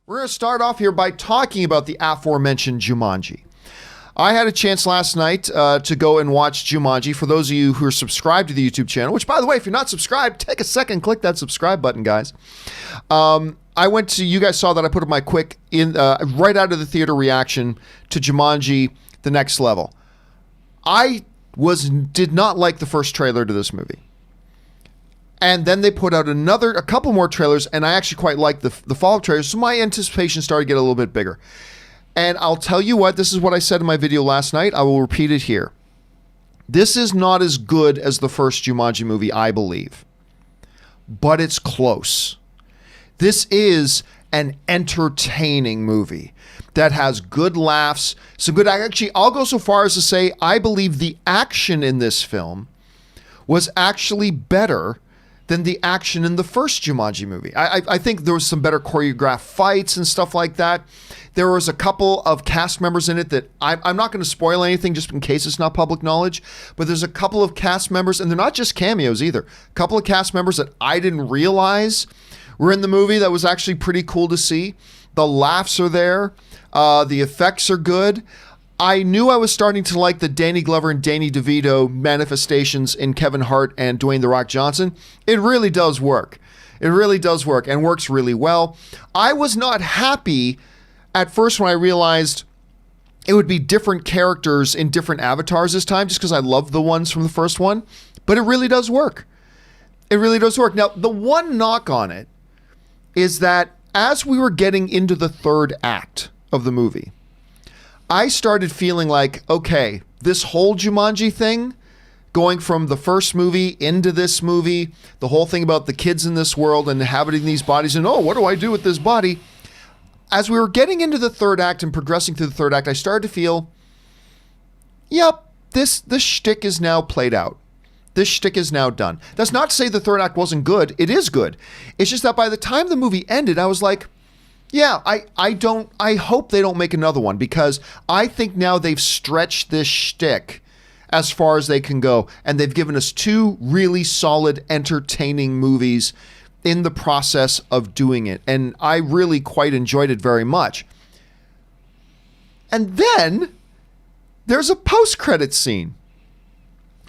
We're going to start off here by talking about the aforementioned Jumanji. I had a chance last night to go and watch Jumanji. For those of you who are subscribed to the YouTube channel, which, by the way, if you're not subscribed, take a second, click that subscribe button, guys. I went to, you guys saw that I put up my quick, right out of the theater reaction to Jumanji, The Next Level. I did not like the first trailer to this movie. And then they put out a couple more trailers, and I actually quite liked the follow-up trailers, so my anticipation started to get a little bit bigger. And I'll tell you what, this is what I said in my video last night. I will repeat it here. This is not as good as the first Jumanji movie, I believe. But it's close. This is an entertaining movie that has good laughs, some good... Actually, I'll go so far as to say I believe the action in this film was actually better than the action in the first Jumanji movie. I think there was some better choreographed fights and stuff like that. There was a couple of cast members in it that I'm not going to spoil anything just in case it's not public knowledge, but there's a couple of cast members, and they're not just cameos either. A couple of cast members that I didn't realize were in the movie that was actually pretty cool to see. The laughs are there. The effects are good. I knew I was starting to like the Danny Glover and Danny DeVito manifestations in Kevin Hart and Dwayne "The Rock" Johnson. It really does work. It really does work and works really well. I was not happy at first when I realized it would be different characters in different avatars this time, just because I love the ones from the first one. But it really does work. It really does work. Now, the one knock on it is that as we were getting into the third act of the movie, I started feeling like, okay, this whole Jumanji thing, going from the first movie into this movie, the whole thing about the kids in this world and inhabiting these bodies and, oh, what do I do with this body? As we were getting into the third act and progressing through the third act, I started to feel, yep, this shtick is now played out. This shtick is now done. That's not to say the third act wasn't good. It is good. It's just that by the time the movie ended, I was like, yeah, I hope they don't make another one, because I think now they've stretched this shtick as far as they can go, and they've given us two really solid, entertaining movies in the process of doing it, and I really quite enjoyed it very much. And then there's a post-credit scene,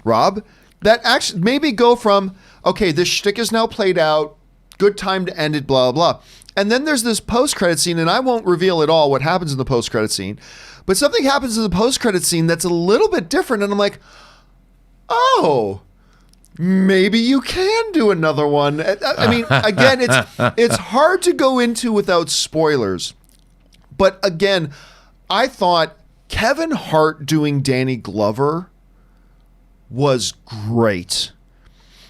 Rob, that actually maybe go from, okay, this shtick is now played out, good time to end it, blah, blah. And then there's this post-credit scene, and I won't reveal at all what happens in the post-credit scene, but something happens in the post-credit scene that's a little bit different, and I'm like, oh, maybe you can do another one. I mean, again, it's hard to go into without spoilers, but again, I thought Kevin Hart doing Danny Glover was great.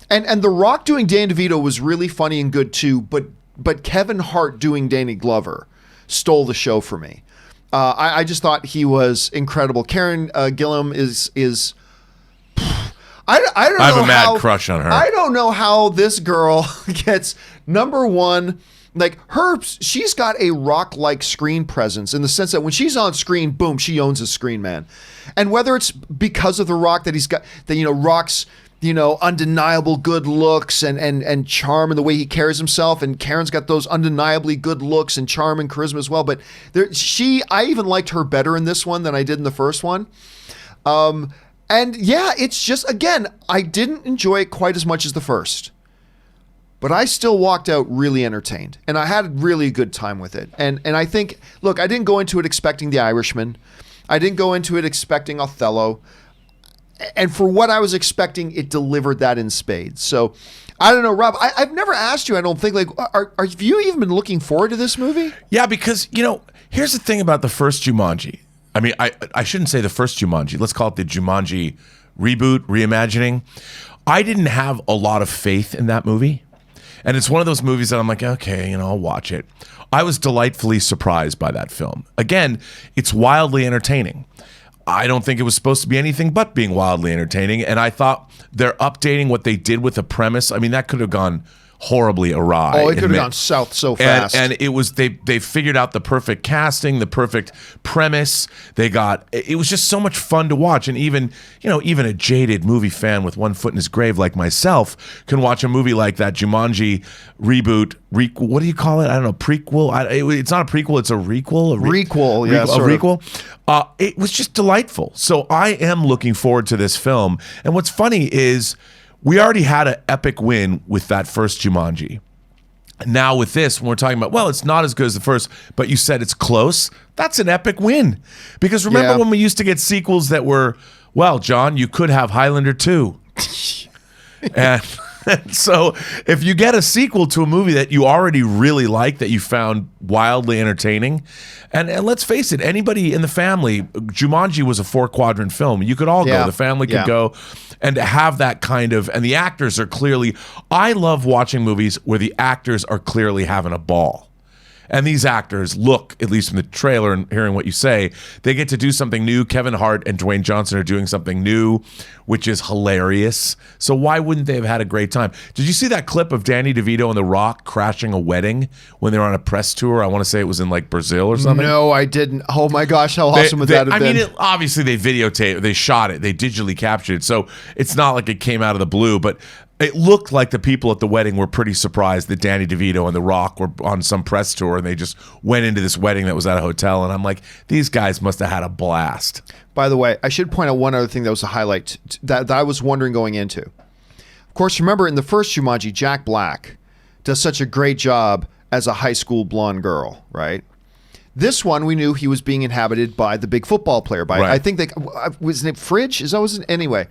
And The Rock doing Dan DeVito was really funny and good too, but Kevin Hart doing Danny Glover stole the show for me. I just thought he was incredible. Karen Gillan is I don't know. I have a mad crush on her. I don't know how this girl gets number one. Like she's got a Rock-like screen presence in the sense that when she's on screen, boom, she owns the screen, man. And whether it's because of The Rock that he's got, that Rock's undeniable good looks and charm and the way he carries himself, and Karen's got those undeniably good looks and charm and charisma as well. But I even liked her better in this one than I did in the first one. And yeah, it's just, again, I didn't enjoy it quite as much as the first, but I still walked out really entertained, and I had really a good time with it. And I think, look, I didn't go into it expecting The Irishman. I didn't go into it expecting Othello. And for what I was expecting, it delivered that in spades. So, I don't know, Rob, I've never asked you, I don't think, like, have you even been looking forward to this movie? Yeah, because, here's the thing about the first Jumanji. I mean, I shouldn't say the first Jumanji. Let's call it the Jumanji reboot, reimagining. I didn't have a lot of faith in that movie. And it's one of those movies that I'm like, okay, I'll watch it. I was delightfully surprised by that film. Again, it's wildly entertaining. I don't think it was supposed to be anything but being wildly entertaining. And I thought they're updating what they did with the premise. I mean, that could have gone horribly awry. Oh, it could have gone south so fast. And it was they figured out the perfect casting, the perfect premise. It was just so much fun to watch. And even a jaded movie fan with one foot in his grave like myself can watch a movie like that Jumanji reboot. What do you call it? I don't know. Prequel. It's not a prequel. It's a requel. Requel. Yeah, a requel. It was just delightful. So I am looking forward to this film. And what's funny is we already had an epic win with that first Jumanji. Now with this, when we're talking about, well, it's not as good as the first, but you said it's close. That's an epic win. Because remember when we used to get sequels that were, well, John, you could have Highlander 2. and so if you get a sequel to a movie that you already really like, that you found wildly entertaining, and let's face it, anybody in the family, Jumanji was a 4-quadrant film. You could all go. The family could go. And to have that kind of, and the actors are clearly, I love watching movies where the actors are clearly having a ball. And these actors look, at least from the trailer and hearing what you say, they get to do something new. Kevin Hart and Dwayne Johnson are doing something new, which is hilarious. So why wouldn't they have had a great time? Did you see that clip of Danny DeVito and The Rock crashing a wedding when they were on a press tour? I want to say it was in like Brazil or something. No, I didn't. Oh my gosh, how awesome would that have been? I mean, obviously they videotaped, they shot it, they digitally captured it. So it's not like it came out of the blue, but it looked like the people at the wedding were pretty surprised that Danny DeVito and The Rock were on some press tour, and they just went into this wedding that was at a hotel. And I'm like, these guys must have had a blast. By the way, I should point out one other thing that was a highlight that I was wondering going into. Of course, remember in the first Jumanji, Jack Black does such a great job as a high school blonde girl, right? This one, we knew he was being inhabited by the big football player. I think was his name Fridge? Is that was it? Anyway.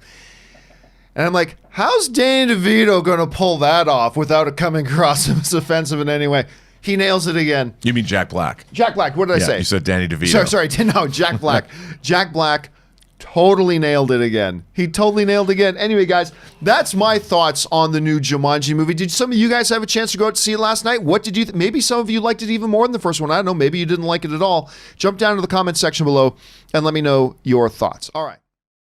And I'm like, how's Danny DeVito going to pull that off without it coming across as offensive in any way? He nails it again. You mean Jack Black? Jack Black. What did I say? You said Danny DeVito. Sorry. No, Jack Black. Jack Black totally nailed it again. He totally nailed it again. Anyway, guys, that's my thoughts on the new Jumanji movie. Did some of you guys have a chance to go out to see it last night? What did you maybe some of you liked it even more than the first one. I don't know. Maybe you didn't like it at all. Jump down to the comment section below and let me know your thoughts. All right.